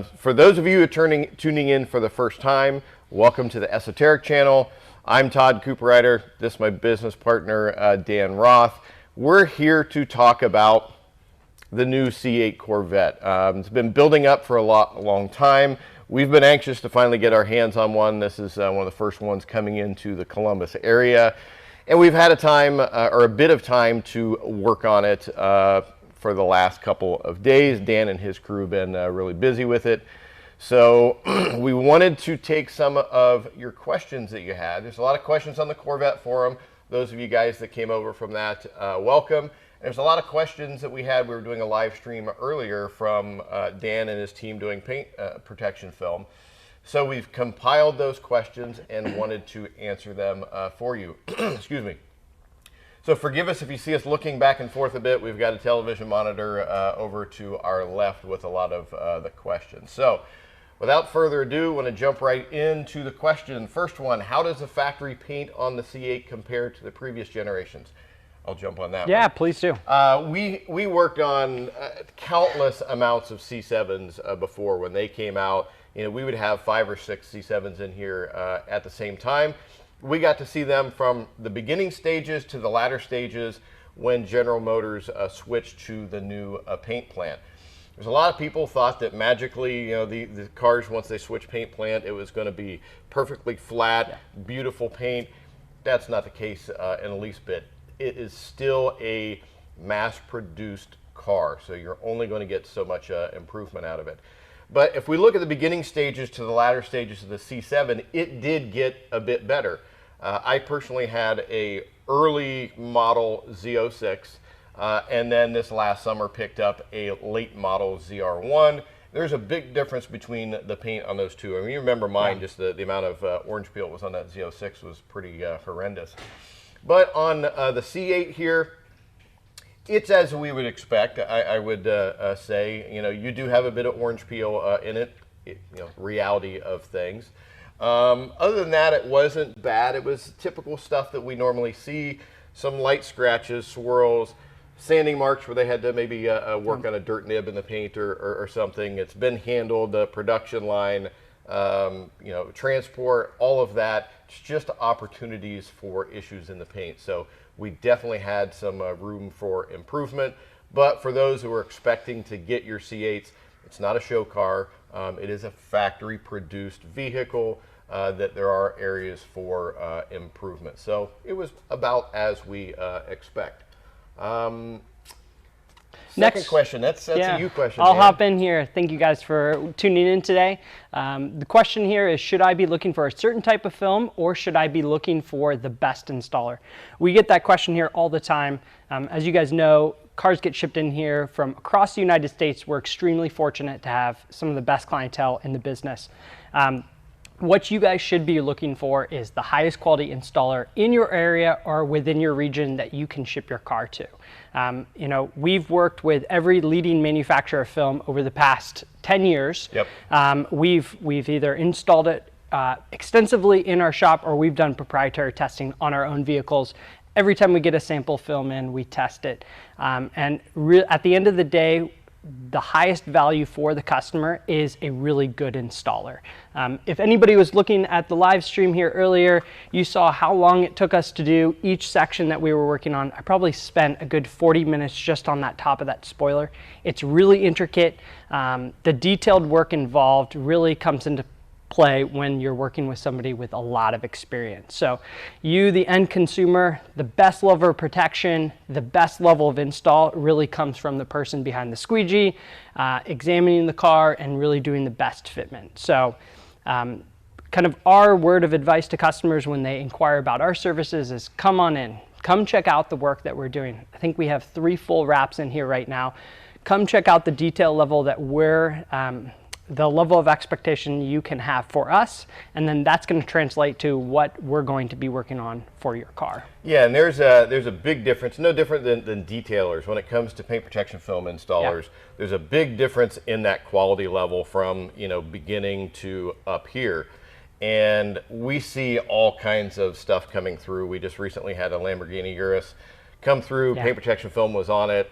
For those of you who are tuning in for the first time, welcome to the Esoteric channel. I'm Todd Cooperrider. This is my business partner, Dan Roth. We're here to talk about the new C8 Corvette. It's been building up for a long time. We've been anxious to finally get our hands on one. This is one of the first ones coming into the Columbus area. And we've had a bit of time to work on it for the last couple of days. Dan and his crew have been really busy with it. So we wanted to take some of your questions that you had. There's a lot of questions on the Corvette forum. Those of you guys that came over from that, welcome. There's a lot of questions that we had. We were doing a live stream earlier from Dan and his team doing paint protection film. So we've compiled those questions and wanted to answer them for you. Excuse me. So forgive us if you see us looking back and forth a bit. We've got a television monitor over to our left with a lot of the questions. So without further ado, I want to jump right into the question. First one, how does the factory paint on the C8 compare to the previous generations? I'll jump on that. Yeah, one. Please do. We worked on countless amounts of C7s before. When they came out, you know, we would have 5 or 6 C7s in here at the same time. We got to see them from the beginning stages to the latter stages when General Motors switched to the new paint plant. There's a lot of people thought that magically, you know, the cars, once they switched paint plant, it was going to be perfectly flat, beautiful paint. That's not the case in the least bit. It is still a mass-produced car, so you're only going to get so much improvement out of it. But if we look at the beginning stages to the latter stages of the C7, it did get a bit better. I personally had a early model Z06, and then this last summer picked up a late model ZR1. There's a big difference between the paint on those two. I mean, you remember mine, just the amount of orange peel that was on that Z06 was pretty horrendous. But on the C8 here, it's as we would expect. I would say, you know, you do have a bit of orange peel in it, you know, reality of things. Other than that, it wasn't bad. It was typical stuff that we normally see. Some light scratches, swirls, sanding marks where they had to maybe work on a dirt nib in the paint or something. It's been handled, the production line, you know, transport, all of that. It's just opportunities for issues in the paint. So we definitely had some room for improvement. But for those who are expecting to get your C8s, it's not a show car. It is a factory produced vehicle that there are areas for improvement. So it was about as we expect. Second question, that's a you question. I'll hop in here. Thank you guys for tuning in today. The question here is, should I be looking for a certain type of film or should I be looking for the best installer? We get that question here all the time. As you guys know, cars get shipped in here from across the United States. We're extremely fortunate to have some of the best clientele in the business. What you guys should be looking for is the highest quality installer in your area or within your region that you can ship your car to. You know, we've worked with every leading manufacturer of film over the past 10 years. Yep. We've either installed it extensively in our shop or we've done proprietary testing on our own vehicles. Every time we get a sample film in, we test it. And at the end of the day, the highest value for the customer is a really good installer. If anybody was looking at the live stream here earlier, you saw how long it took us to do each section that we were working on. I probably spent a good 40 minutes just on that top of that spoiler. It's really intricate. The detailed work involved really comes into play when you're working with somebody with a lot of experience. So you, the end consumer, the best level of protection, the best level of install really comes from the person behind the squeegee, examining the car and really doing the best fitment. So kind of our word of advice to customers when they inquire about our services is come on in, come check out the work that we're doing. I think we have 3 full wraps in here right now. Come check out the detail level that we're the level of expectation you can have for us, and then that's going to translate to what we're going to be working on for your car. Yeah, and there's a big difference, no different than detailers. When it comes to paint protection film installers, there's a big difference in that quality level from, you know, beginning to up here. And we see all kinds of stuff coming through. We just recently had a Lamborghini Urus come through, paint protection film was on it.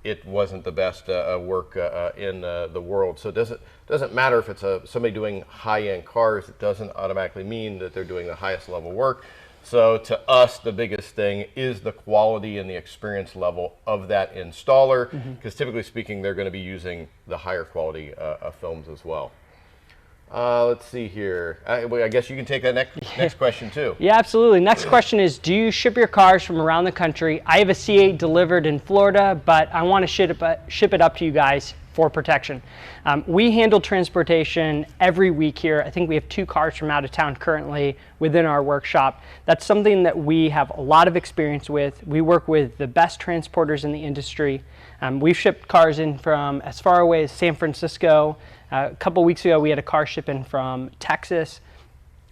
it wasn't the best work in the world. So it doesn't matter if it's somebody doing high-end cars. It doesn't automatically mean that they're doing the highest level work. So to us, the biggest thing is the quality and the experience level of that installer, because typically speaking, they're going to be using the higher quality films as well. Let's see here. I guess you can take that next question too. Yeah, absolutely. Next question is, do you ship your cars from around the country? I have a C8 delivered in Florida, but I want to ship it up to you guys for protection. We handle transportation every week here. I think we have 2 cars from out of town currently within our workshop. That's something that we have a lot of experience with. We work with the best transporters in the industry. We've shipped cars in from as far away as San Francisco. A couple weeks ago, we had a car ship in from Texas.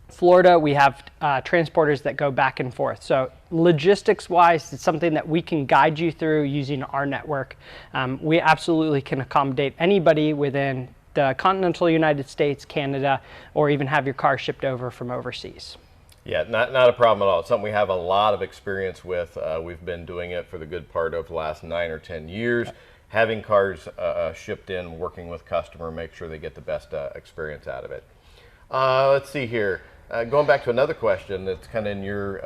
Florida, we have transporters that go back and forth. So logistics-wise, it's something that we can guide you through using our network. We absolutely can accommodate anybody within the continental United States, Canada, or even have your car shipped over from overseas. Yeah, not a problem at all. It's something we have a lot of experience with. We've been doing it for the good part of the last 9 or 10 years. Having cars shipped in, working with customer, make sure they get the best experience out of it. Let's see here. Going back to another question that's kind of in your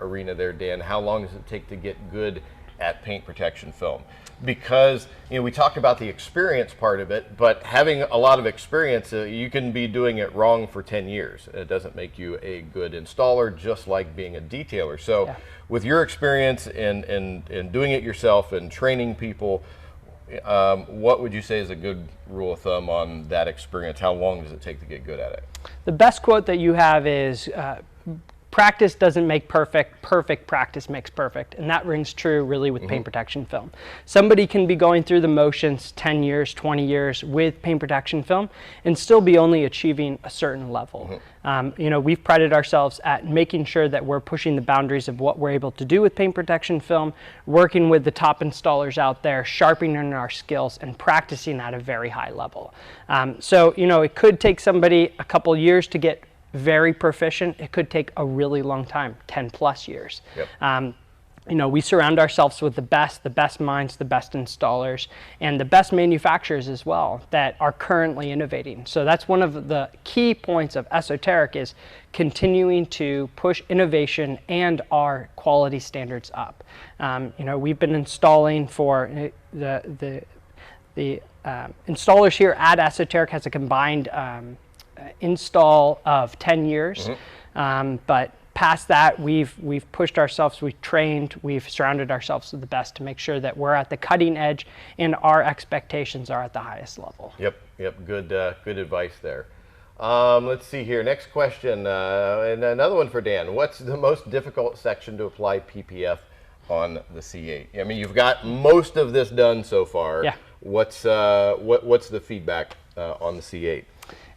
arena there, Dan. How long does it take to get good at paint protection film? Because we talked about the experience part of it, but having a lot of experience, you can be doing it wrong for 10 years. It doesn't make you a good installer, just like being a detailer. So with your experience in doing it yourself and training people, what would you say is a good rule of thumb on that experience? How long does it take to get good at it? The best quote that you have is, practice doesn't make perfect, perfect practice makes perfect. And that rings true really with paint protection film. Somebody can be going through the motions 10 years, 20 years with paint protection film and still be only achieving a certain level. We've prided ourselves at making sure that we're pushing the boundaries of what we're able to do with paint protection film, working with the top installers out there, sharpening our skills and practicing at a very high level. It could take somebody a couple years to get very proficient. It could take a really long time, 10 plus years. Yep. We surround ourselves with the best minds, the best installers, and the best manufacturers as well that are currently innovating. So that's one of the key points of Esoteric, is continuing to push innovation and our quality standards up. We've been installing for the installers here at Esoteric has a combined install of 10 years, but past that, we've pushed ourselves, we've trained, we've surrounded ourselves with the best to make sure that we're at the cutting edge and our expectations are at the highest level. Yep. Good advice there. Let's see here. Next question, and another one for Dan. What's the most difficult section to apply PPF on the C8? I mean, you've got most of this done so far. Yeah. What's the feedback on the C8?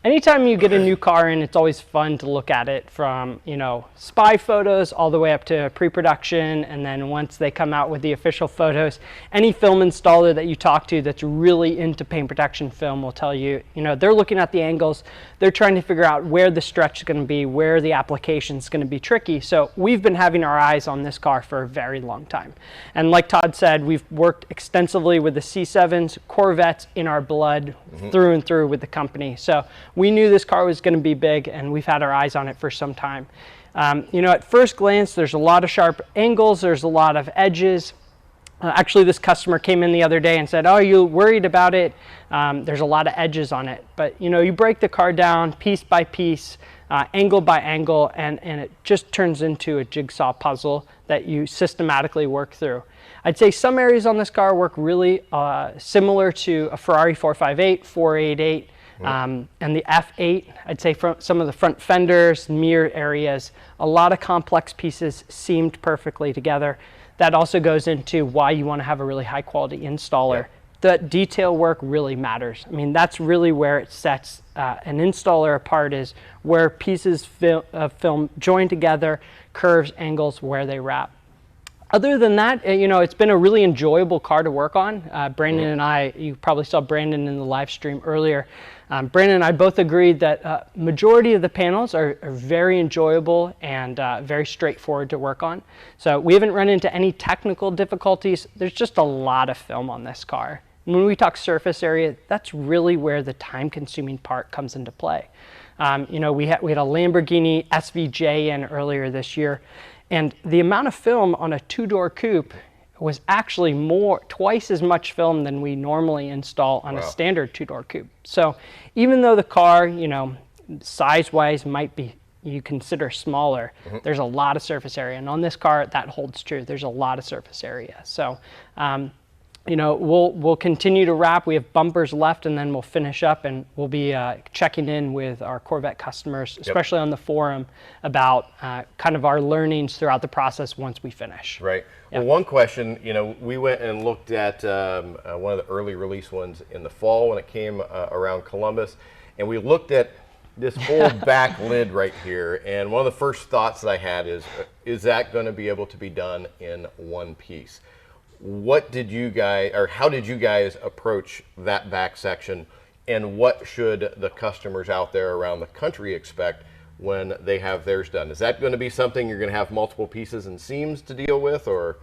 Anytime you get a new car in, it's always fun to look at it from, spy photos all the way up to pre-production, and then once they come out with the official photos, any film installer that you talk to that's really into paint protection film will tell you, they're looking at the angles, they're trying to figure out where the stretch is going to be, where the application is going to be tricky. So we've been having our eyes on this car for a very long time. And like Todd said, we've worked extensively with the C7s, Corvettes in our blood through and through with the company. So we knew this car was going to be big, and we've had our eyes on it for some time. At first glance, there's a lot of sharp angles, there's a lot of edges. Actually, this customer came in the other day and said, "Oh, you worried about it? There's a lot of edges on it." But you break the car down piece by piece, angle by angle, and it just turns into a jigsaw puzzle that you systematically work through. I'd say some areas on this car work really similar to a Ferrari 458, 488, and the F8. I'd say from some of the front fenders, mirror areas, a lot of complex pieces seamed perfectly together. That also goes into why you want to have a really high quality installer. The detail work really matters. I mean, that's really where it sets an installer apart, is where pieces of film join together, curves, angles, where they wrap. Other than that, you know, it's been a really enjoyable car to work on. Brandon and I, you probably saw Brandon in the live stream earlier. Brandon and I both agreed that majority of the panels are very enjoyable and very straightforward to work on. So we haven't run into any technical difficulties. There's just a lot of film on this car. When we talk surface area, that's really where the time-consuming part comes into play. You know, we had a Lamborghini SVJ in earlier this year, and the amount of film on a two-door coupe was actually twice as much film than we normally install on a standard two-door coupe. So even though the car, you know, size-wise might be you consider smaller, there's a lot of surface area, and on this car that holds true. There's a lot of surface area. So you know, we'll continue to wrap. We have bumpers left, and then we'll finish up, and we'll be checking in with our Corvette customers, especially on the forum, about kind of our learnings throughout the process once we finish. Right. Well, one question, you know, we went and looked at one of the early release ones in the fall when it came around Columbus, and we looked at this whole back lid right here, and one of the first thoughts that I had is that going to be able to be done in one piece? What did you guys, or how did you guys approach that back section, and what should the customers out there around the country expect when they have theirs done? Is that going to be something you're going to have multiple pieces and seams to deal with, or?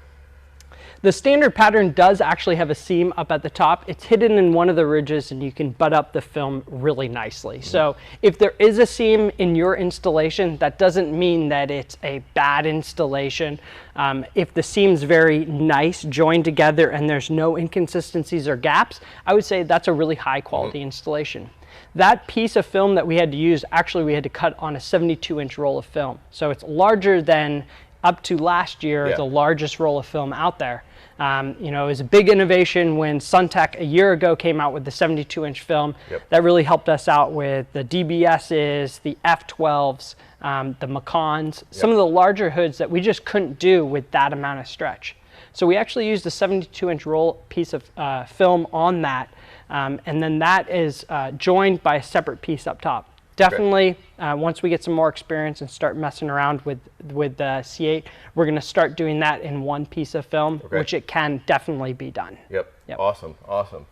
The standard pattern does actually have a seam up at the top. It's hidden in one of the ridges, and you can butt up the film really nicely. So if there is a seam in your installation, that doesn't mean that it's a bad installation. If the seam's very nice, joined together, and there's no inconsistencies or gaps, I would say that's a really high quality installation. That piece of film that we had to use, actually we had to cut on a 72-inch roll of film. So it's larger than, up to last year, the largest roll of film out there. You know, it was a big innovation when Suntech a year ago came out with the 72-inch film. That really helped us out with the DBSs, the F12s, the Macans, some of the larger hoods that we just couldn't do with that amount of stretch. So we actually used a 72-inch roll piece of film on that, and then that is joined by a separate piece up top. Definitely, once we get some more experience and start messing around with the C8, we're going to start doing that in one piece of film, which it can definitely be done. Yep. Awesome. Awesome.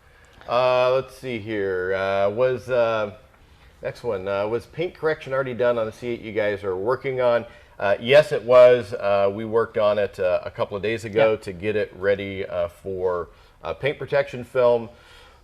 Let's see here. Next one, was paint correction already done on the C8 you guys are working on? Yes, it was. We worked on it a couple of days ago to get it ready for paint protection film.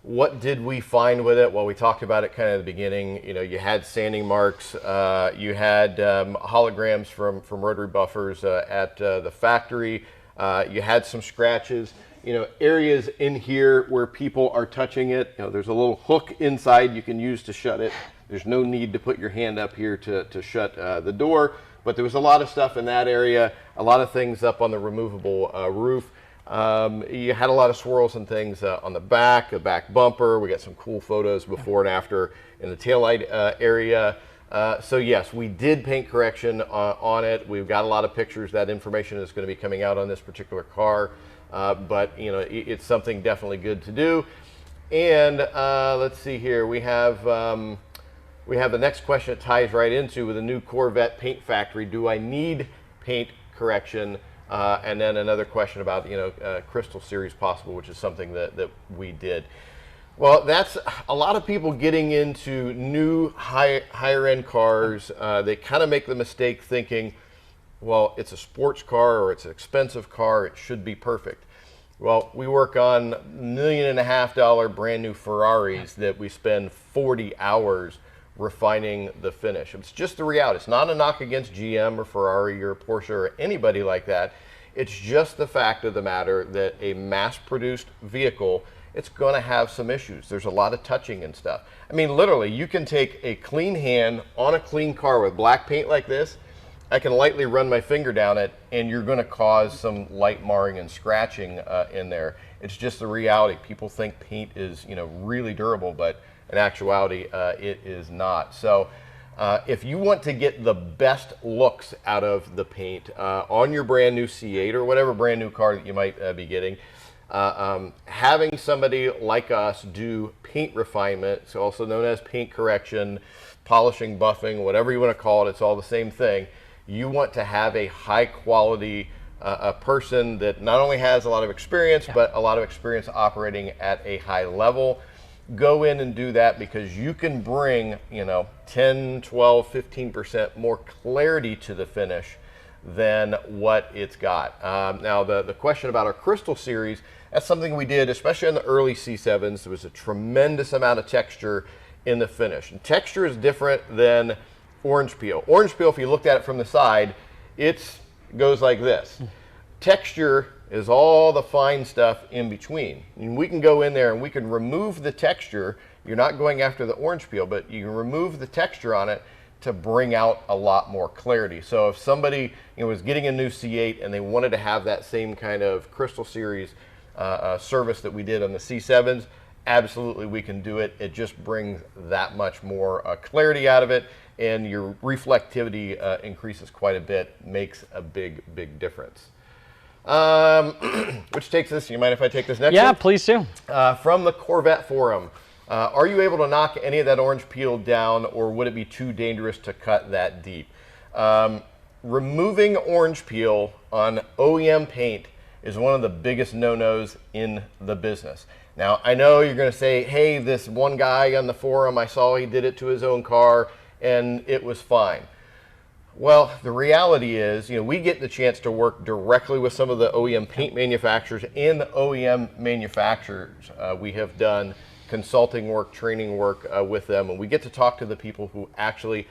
What did we find with it? Well, we talked about it kind of at the beginning. You know, you had sanding marks, you had holograms from rotary buffers at the factory, you had some scratches. You know, areas in here where people are touching it, you know, there's a little hook inside you can use to shut it. There's no need to put your hand up here to shut the door, but there was a lot of stuff in that area, a lot of things up on the removable roof. You had a lot of swirls and things on the back, a back bumper. We got some cool photos before and after in the taillight area. So yes, we did paint correction on it. We've got a lot of pictures. That information is going to be coming out on this particular car. But you know, it's something definitely good to do. And let's see here. We have the next question that ties right into with the new Corvette paint factory. Do I need paint correction? And then another question about, you know, Crystal Series possible, which is something that we did. Well, that's a lot of people getting into new higher end cars. They kind of make the mistake thinking, well, it's a sports car or it's an expensive car, it should be perfect. Well, we work on $1.5 million brand new Ferraris that we spend 40 hours refining the finish. It's just the reality. It's not a knock against GM or Ferrari or Porsche or anybody like that. It's just the fact of the matter that a mass-produced vehicle, it's going to have some issues. There's a lot of touching and stuff. I mean, literally, you can take a clean hand on a clean car with black paint like this. I can lightly run my finger down it, and you're going to cause some light marring and scratching in there. It's just the reality. People think paint is, you know, really durable, but in actuality, it is not. So if you want to get the best looks out of the paint on your brand new C8 or whatever brand new car that you might be getting, having somebody like us do paint refinement, it's also known as paint correction, polishing, buffing, whatever you want to call it, it's all the same thing. You want to have a high quality a person that not only has a lot of experience, but a lot of experience operating at a high level. Go in and do that, because you can bring, 10, 12, 15% more clarity to the finish than what it's got. Now, the question about our Crystal series, that's something we did, especially in the early C7s. There was a tremendous amount of texture in the finish. And texture is different than orange peel. Orange peel, if you looked at it from the side, it goes like this. Texture is all the fine stuff in between. And we can go in there and we can remove the texture. You're not going after the orange peel, but you can remove the texture on it to bring out a lot more clarity. So if somebody was getting a new C8 and they wanted to have that same kind of Crystal Series service that we did on the C7s, absolutely we can do it. It just brings that much more clarity out of it, and your reflectivity increases quite a bit, makes a big, big difference. Which takes us, you mind if I take this next one? Yeah, please do. From the Corvette forum, are you able to knock any of that orange peel down, or would it be too dangerous to cut that deep? Removing orange peel on OEM paint is one of the biggest no-nos in the business. Now, I know you're going to say, hey, this one guy on the forum, I saw he did it to his own car and it was fine. Well, the reality is, we get the chance to work directly with some of the OEM paint manufacturers and the OEM manufacturers. We have done consulting work, training work with them, and we get to talk to the people who actually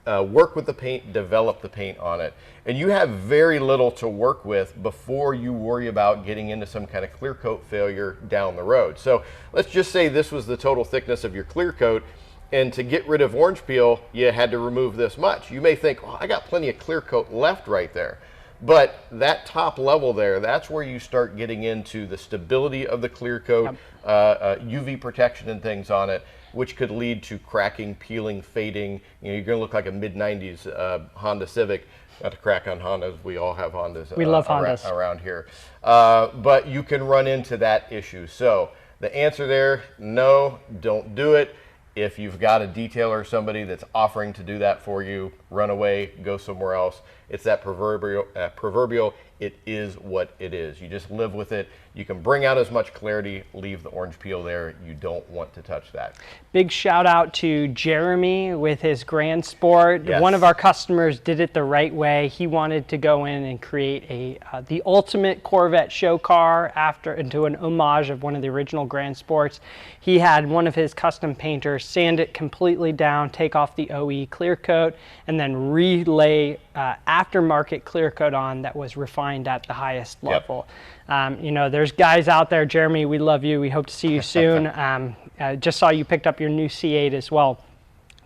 work with the paint, develop the paint on it. And you have very little to work with before you worry about getting into some kind of clear coat failure down the road. So let's just say this was the total thickness of your clear coat, and to get rid of orange peel, you had to remove this much. You may think, well, I got plenty of clear coat left right there. But that top level there, that's where you start getting into the stability of the clear coat, UV protection and things on it, which could lead to cracking, peeling, fading. You're going to look like a mid-90s Honda Civic. Not to crack on Hondas, we all have Hondas. We love Hondas around here. But you can run into that issue. So the answer there, no, don't do it. If you've got a detailer or somebody that's offering to do that for you, run away, go somewhere else. It's that proverbial, it is what it is. You just live with it. You can bring out as much clarity, leave the orange peel there. You don't want to touch that. Big shout out to Jeremy with his Grand Sport. Yes. One of our customers did it the right way. He wanted to go in and create the ultimate Corvette show car into an homage of one of the original Grand Sports. He had one of his custom painters sand it completely down, take off the OE clear coat, and then relay aftermarket clear coat on that was refined at the highest level. There's guys out there, Jeremy, we love you. We hope to see you soon. Just saw you picked up your new C8 as well.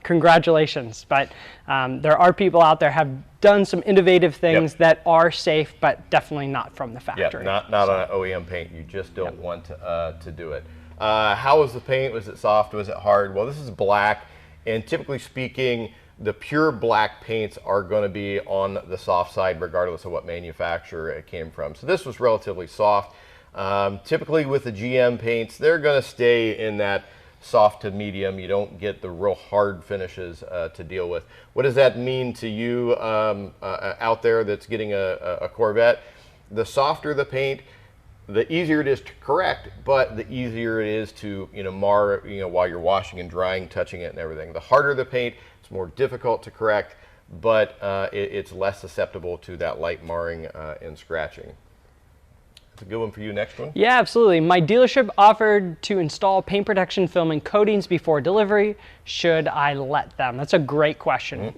Congratulations. But there are people out there have done some innovative things that are safe, but definitely not from the factory. Yeah, not on an OEM paint. You just don't want to do it. How was the paint? Was it soft? Was it hard? Well, this is black, and typically speaking, the pure black paints are going to be on the soft side regardless of what manufacturer it came from. So this was relatively soft. Typically with the GM paints, they're going to stay in that soft to medium. You don't get the real hard finishes to deal with. What does that mean to you out there that's getting a Corvette? The softer the paint, the easier it is to correct, but the easier it is to mar while you're washing and drying, touching it and everything. The harder the paint, it's more difficult to correct, but it's less susceptible to that light marring and scratching. That's a good one for you. Next one. Yeah, absolutely. My dealership offered to install paint protection film and coatings before delivery. Should I let them? That's a great question.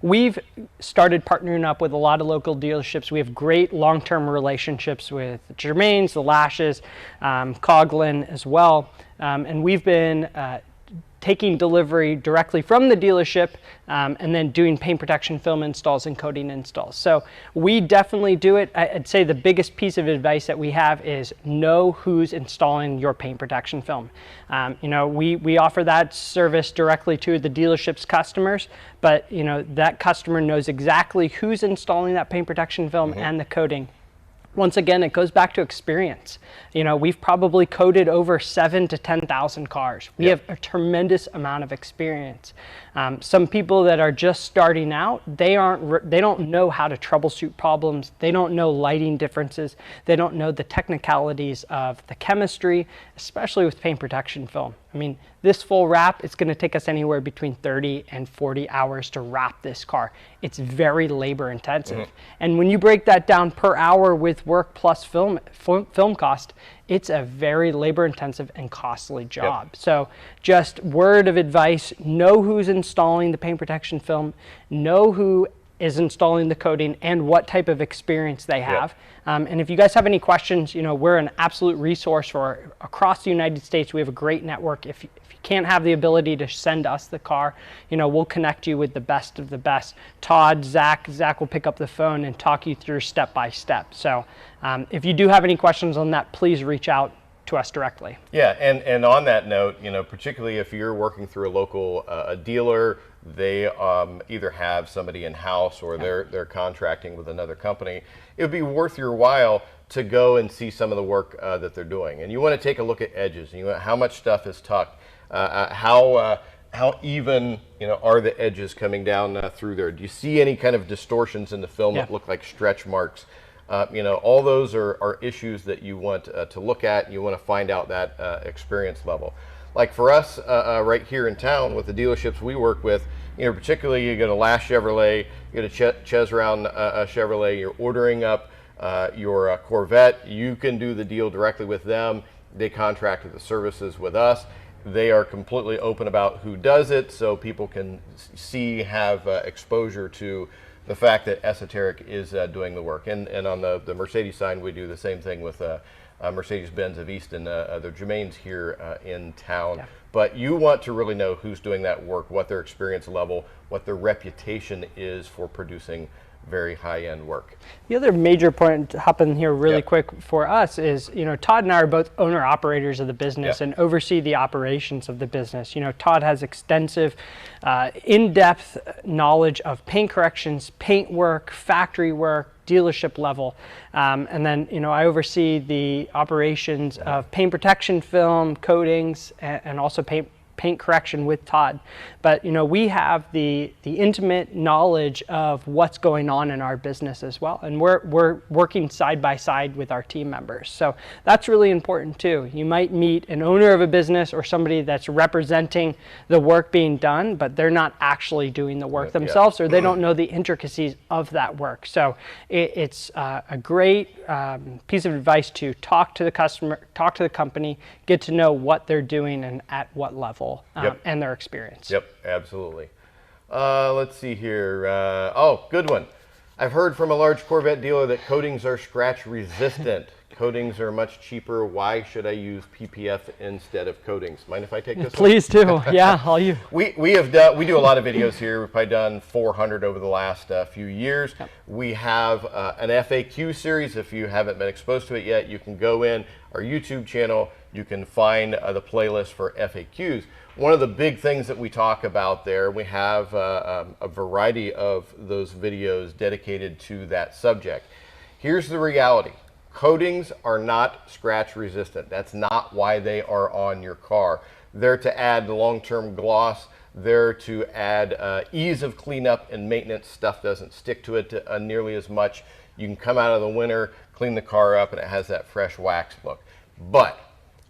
We've started partnering up with a lot of local dealerships. We have great long-term relationships with Germain's, the Lashes, Coughlin as well, and we've been taking delivery directly from the dealership and then doing paint protection film installs and coating installs. So we definitely do it. I'd say the biggest piece of advice that we have is know who's installing your paint protection film. We offer that service directly to the dealership's customers, but that customer knows exactly who's installing that paint protection film and the coating. Once again, it goes back to experience. We've probably coded over 7,000 to 10,000 cars. We have a tremendous amount of experience. Some people that are just starting out, they don't know how to troubleshoot problems. They don't know lighting differences. They don't know the technicalities of the chemistry, especially with paint protection film. I mean, this full wrap, it's going to take us anywhere between 30 and 40 hours to wrap this car. It's very labor intensive. And when you break that down per hour with work plus film cost, it's a very labor intensive and costly job. So just word of advice, know who's installing the paint protection film, know who is installing the coating and what type of experience they have. And if you guys have any questions, we're an absolute resource for across the United States. We have a great network. If you can't have the ability to send us the car, we'll connect you with the best of the best. Todd, Zach will pick up the phone and talk you through step by step. So if you do have any questions on that, please reach out to us directly. Yeah, and on that note, particularly if you're working through a local a dealer, they either have somebody in-house or they're contracting with another company, it would be worth your while to go and see some of the work that they're doing. And you want to take a look at edges. You want how much stuff is tucked, how even are the edges coming down through there. Do you see any kind of distortions in the film that look like stretch marks? All those are issues that you want to look at. You want to find out that experience level. Like for us right here in town with the dealerships we work with, particularly you go to Lash Chevrolet, you go to Chesrown Chevrolet, you're ordering up your Corvette, you can do the deal directly with them. They contract the services with us. They are completely open about who does it, so people can have exposure to the fact that Esoteric is doing the work. And on the Mercedes side, we do the same thing with Mercedes-Benz of Easton, the Germains here in town. But you want to really know who's doing that work, what their experience level, what their reputation is for producing very high-end work. The other major point to hop in here really quick for us is, Todd and I are both owner-operators of the business and oversee the operations of the business. Todd has extensive, in-depth knowledge of paint corrections, paint work, factory work, dealership level. And then, I oversee the operations of paint protection film, coatings, and also paint correction with Todd. But we have the intimate knowledge of what's going on in our business as well, and we're working side by side with our team members. So that's really important too. You might meet an owner of a business or somebody that's representing the work being done, but they're not actually doing the work themselves, or they don't know the intricacies of that work. So it's a great piece of advice to talk to the customer, talk to the company, get to know what they're doing and at what level, and their experience. Yep, absolutely. Let's see here. Good one. I've heard from a large Corvette dealer that coatings are scratch resistant. Coatings are much cheaper. Why should I use PPF instead of coatings? Mind if I take this? Please do. Yeah, all you. We do a lot of videos here. We've probably done 400 over the last few years. We have an FAQ series. If you haven't been exposed to it yet, you can go in our YouTube channel. You can find the playlist for FAQs. One of the big things that we talk about there, we have a variety of those videos dedicated to that subject. Here's the reality. Coatings are not scratch resistant. That's not why they are on your car. They're to add long-term gloss. They're to add ease of cleanup and maintenance. Stuff doesn't stick to it nearly as much. You can come out of the winter, clean the car up, and it has that fresh wax look. But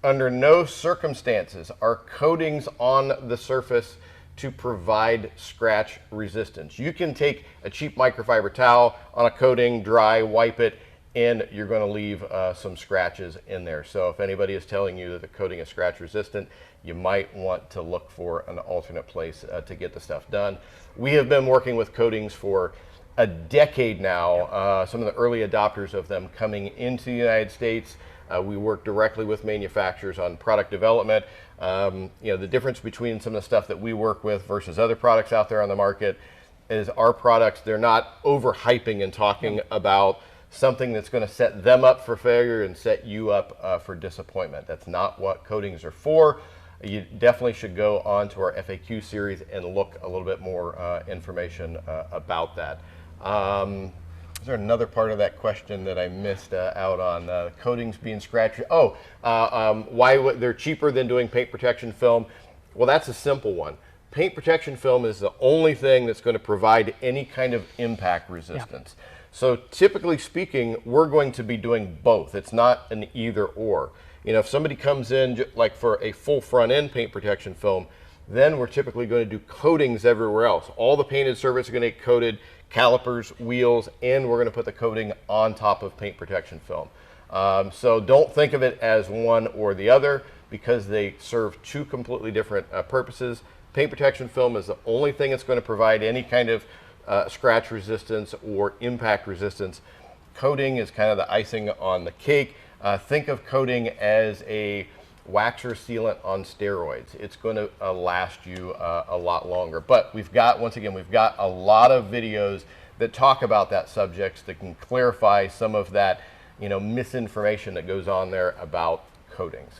under no circumstances are coatings on the surface to provide scratch resistance. You can take a cheap microfiber towel on a coating, dry, wipe it, and you're going to leave some scratches in there. So if anybody is telling you that the coating is scratch resistant, you might want to look for an alternate place to get the stuff done. We have been working with coatings for a decade now. Some of the early adopters of them coming into the United States. We work directly with manufacturers on product development. The difference between some of the stuff that we work with versus other products out there on the market is our products, they're not overhyping and talking about something that's going to set them up for failure and set you up for disappointment. That's not what coatings are for. You definitely should go on to our FAQ series and look a little bit more information about that. is there another part of that question that I missed out on? Coatings being scratchy. Oh, why they're cheaper than doing paint protection film? Well, that's a simple one. Paint protection film is the only thing that's going to provide any kind of impact resistance. Yeah. So typically speaking, we're going to be doing both. It's not an either or. You know, if somebody comes in like for a full front end paint protection film, then we're typically going to do coatings everywhere else. All the painted surface are going to get coated, calipers, wheels, and we're going to put the coating on top of paint protection film. So don't think of it as one or the other, because they serve two completely different purposes. Paint protection film is the only thing that's going to provide any kind of scratch resistance or impact resistance. Coating is kind of the icing on the cake. Think of coating as a wax or sealant on steroids. It's going to last you a lot longer. But we've got a lot of videos that talk about that subject that can clarify some of that, you know, misinformation that goes on there about coatings.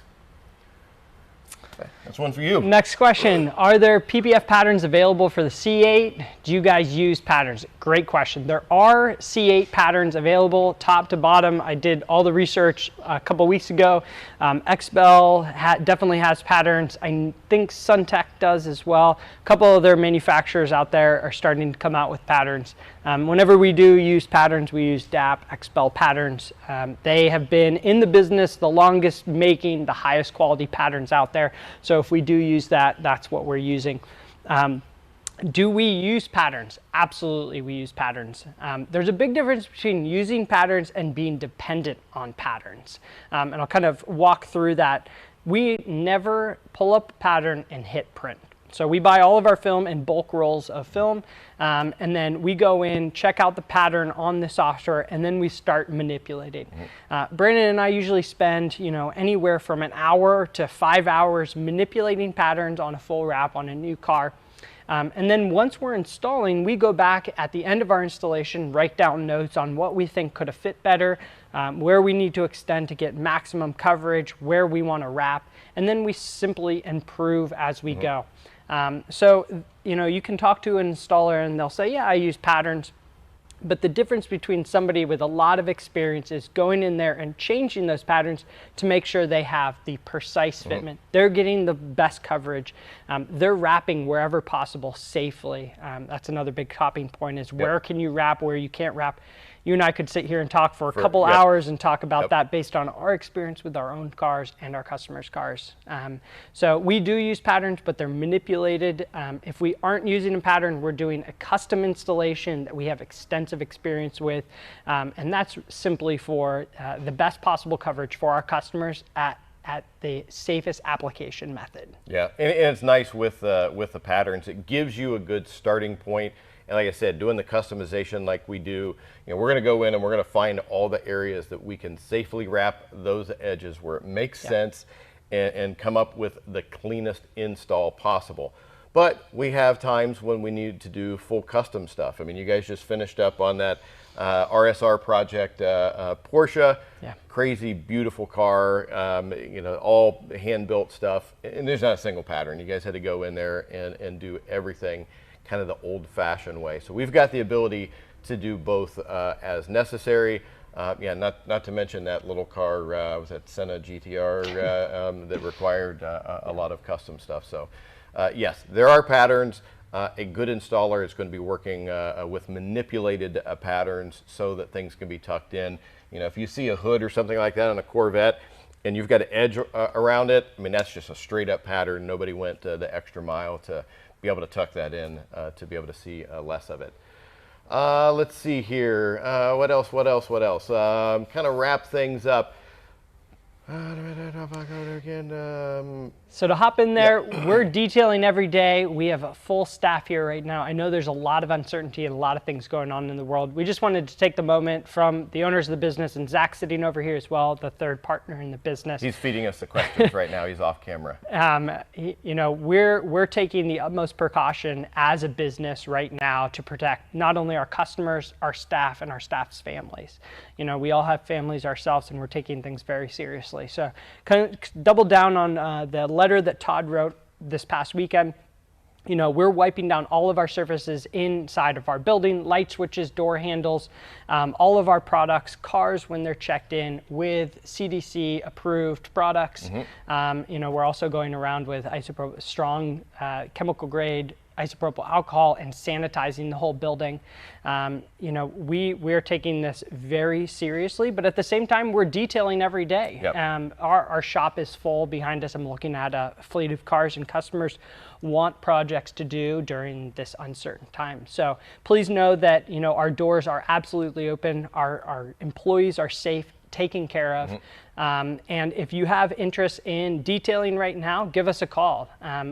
Okay, that's one for you. Next question. Are there PPF patterns available for the C8? Do you guys use patterns? Great question. There are C8 patterns available top to bottom. I did all the research a couple weeks ago. XBell definitely has patterns. I think Suntech does as well. A couple other manufacturers out there are starting to come out with patterns. Whenever we do use patterns, we use DAP, XBell patterns. They have been in the business the longest, making the highest quality patterns out there. So if we do use that, that's what we're using. Do we use patterns? Absolutely, we use patterns. There's a big difference between using patterns and being dependent on patterns. And I'll kind of walk through that. We never pull up a pattern and hit print. So we buy all of our film in bulk rolls of film, and then we go in, check out the pattern on the software, and then we start manipulating. Brandon and I usually spend, you know, anywhere from an hour to 5 hours manipulating patterns on a full wrap on a new car. And then once we're installing, we go back at the end of our installation, write down notes on what we think could have fit better, where we need to extend to get maximum coverage, where we want to wrap, and then we simply improve as we go. So, you know, you can talk to an installer and they'll say, yeah, I use patterns. But the difference between somebody with a lot of experience is going in there and changing those patterns to make sure they have the precise fitment. They're getting the best coverage. They're wrapping wherever possible safely. That's another big topping point is where can you wrap, where you can't wrap. You and I could sit here and talk for a couple hours and talk about that based on our experience with our own cars and our customers' cars. So we do use patterns, but they're manipulated. If we aren't using a pattern, we're doing a custom installation that we have extensive experience with. And that's simply for the best possible coverage for our customers at the safest application method. Yeah, and it's nice with the patterns. It gives you a good starting point. And like I said, doing the customization like we do, you know, we're going to go in and we're going to find all the areas that we can safely wrap those edges where it makes sense and come up with the cleanest install possible. But we have times when we need to do full custom stuff. I mean, you guys just finished up on that RSR project, Porsche, crazy, beautiful car, you know, all hand-built stuff. And there's not a single pattern. You guys had to go in there and do everything kind of the old-fashioned way. So we've got the ability to do both as necessary. Not to mention that little car, was that Senna GTR that required a lot of custom stuff. So yes, there are patterns. A good installer is going to be working with manipulated patterns so that things can be tucked in. You know, if you see a hood or something like that on a Corvette and you've got an edge around it, I mean, that's just a straight up pattern. Nobody went the extra mile to be able to tuck that in to be able to see less of it. Let's see here. What else? Kind of wrap things up. So to hop in there, we're detailing every day. We have a full staff here right now. I know there's a lot of uncertainty and a lot of things going on in the world. We just wanted to take the moment from the owners of the business, and Zach sitting over here as well, the third partner in the business. He's feeding us the questions right now. He's off camera. You know, we're taking the utmost precaution as a business right now to protect not only our customers, our staff, and our staff's families. You know, we all have families ourselves, and we're taking things very seriously. So kind of double down on the letter that Todd wrote this past weekend. we're wiping down all of our surfaces inside of our building, light switches, door handles, all of our products, cars when they're checked in with CDC approved products. We're also going around with strong chemical grade isopropyl alcohol and sanitizing the whole building. We're taking this very seriously, but at the same time, we're detailing every day. Our shop is full. Behind us, I'm looking at a fleet of cars, and customers want projects to do during this uncertain time. So please know that our doors are absolutely open. Our employees are safe, taken care of. And if you have interest in detailing right now, give us a call.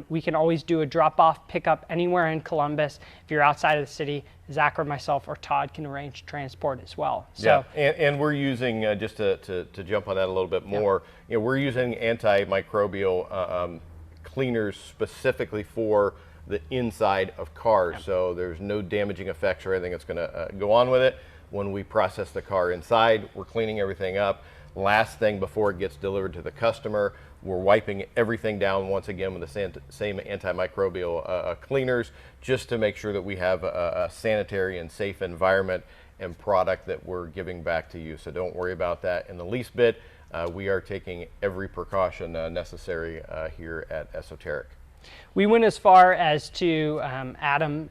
We can always do a drop-off, pickup anywhere in Columbus. If you're outside of the city, Zach or myself or Todd can arrange transport as well. So, and we're using, just to jump on that a little bit more, we're using antimicrobial cleaners specifically for the inside of cars. So there's no damaging effects or anything that's going to go on with it. When we process the car inside, we're cleaning everything up. Last thing before it gets delivered to the customer, we're wiping everything down once again with the same antimicrobial cleaners, just to make sure that we have a sanitary and safe environment and product that we're giving back to you. So don't worry about that in the least bit. We are taking every precaution necessary here at Esoteric. We went as far as to, Adam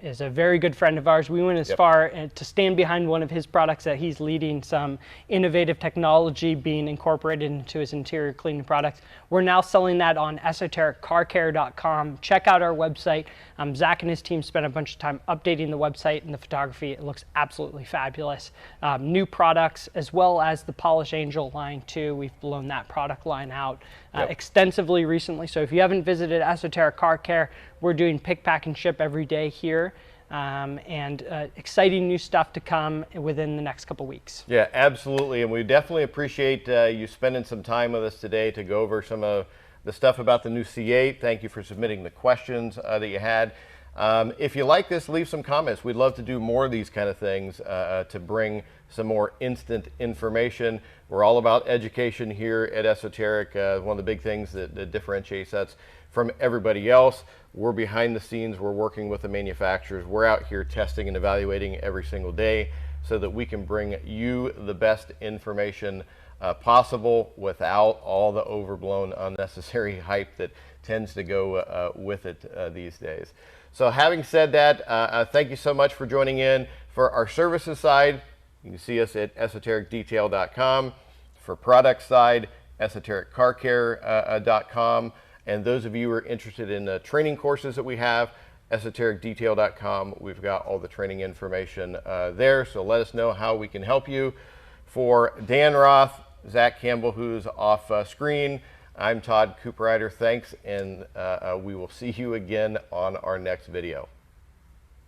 is a very good friend of ours. We went as far to stand behind one of his products that he's leading some innovative technology being incorporated into his interior cleaning products. We're now selling that on esotericcarcare.com. Check out our website. Zach and his team spent a bunch of time updating the website and the photography. It looks absolutely fabulous. New products, as well as the Polish Angel line too. We've blown that product line out extensively recently. So if you haven't visited Esoteric Car Care, we're doing pick, pack, and ship every day here. And exciting new stuff to come within the next couple weeks. Yeah, absolutely. And we definitely appreciate you spending some time with us today to go over some of the stuff about the new C8. Thank you for submitting the questions that you had. If you like this, leave some comments. We'd love to do more of these kind of things to bring some more instant information. We're all about education here at Esoteric. One of the big things that differentiates us from everybody else. We're behind the scenes. We're working with the manufacturers. We're out here testing and evaluating every single day so that we can bring you the best information possible without all the overblown, unnecessary hype that tends to go with it these days. So having said that, thank you so much for joining in. For our services side, you can see us at esotericdetail.com. For product side, esotericcarcare.com. And those of you who are interested in the training courses that we have, esotericdetail.com. We've got all the training information there. So let us know how we can help you. For Dan Roth, Zach Campbell, who's off screen, I'm Todd Cooperrider. Thanks, and we will see you again on our next video.